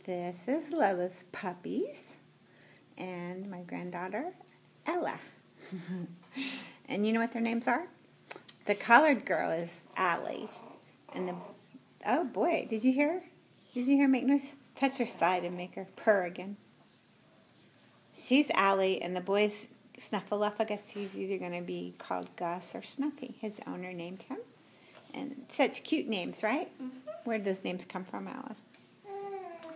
This is Lola's puppies and my granddaughter, Ella. And you know what their names are? The colored girl is Allie. And oh boy, did you hear? Did you hear make noise? Touch her side and make her purr again. She's Allie, and the boy's Snuffleupagus. He's either going to be called Gus or Snuffy. His owner named him. And such cute names, right? Mm-hmm. Where did those names come from, Ella?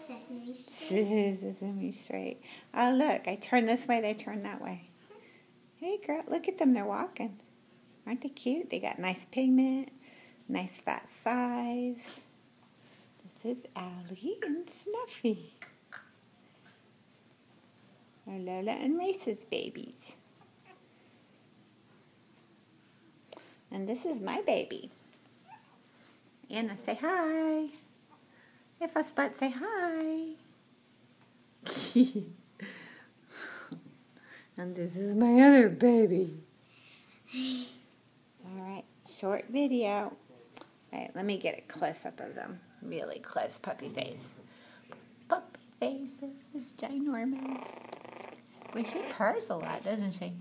Sesame Street. Sesame Street. Oh, look, I turn this way, they turn that way. Hey, girl, look at them, they're walking. Aren't they cute? They got nice pigment, nice fat size. This is Allie and Snuffy. Our Lola and Rayce's babies. And this is my baby. Anna, say hi. If I spot, say hi. And this is my other baby. Alright, short video. Alright, let me get a close-up of them. Really close puppy face. Puppy face is ginormous. Well, she purrs a lot, doesn't she?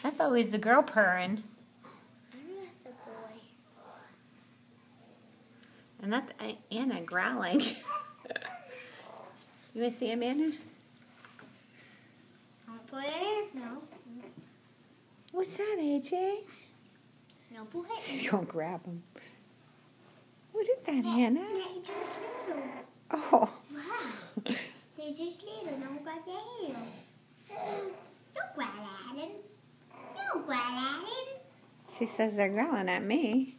That's always the girl purring. And that's Anna growling. You want to see him, Anna? No. What's that, AJ? No, boy. She's going to grab him. What is that, Anna? They're just little. Oh. Wow. They're just little. Don't grab their hair. Don't grab at him. Don't grab at him. She says they're growling at me.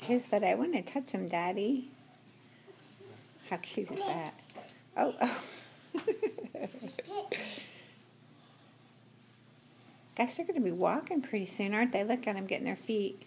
Kiss, but I want to touch him, Daddy. How cute is that? Oh. Gosh, they're going to be walking pretty soon, aren't they? Look at them getting their feet.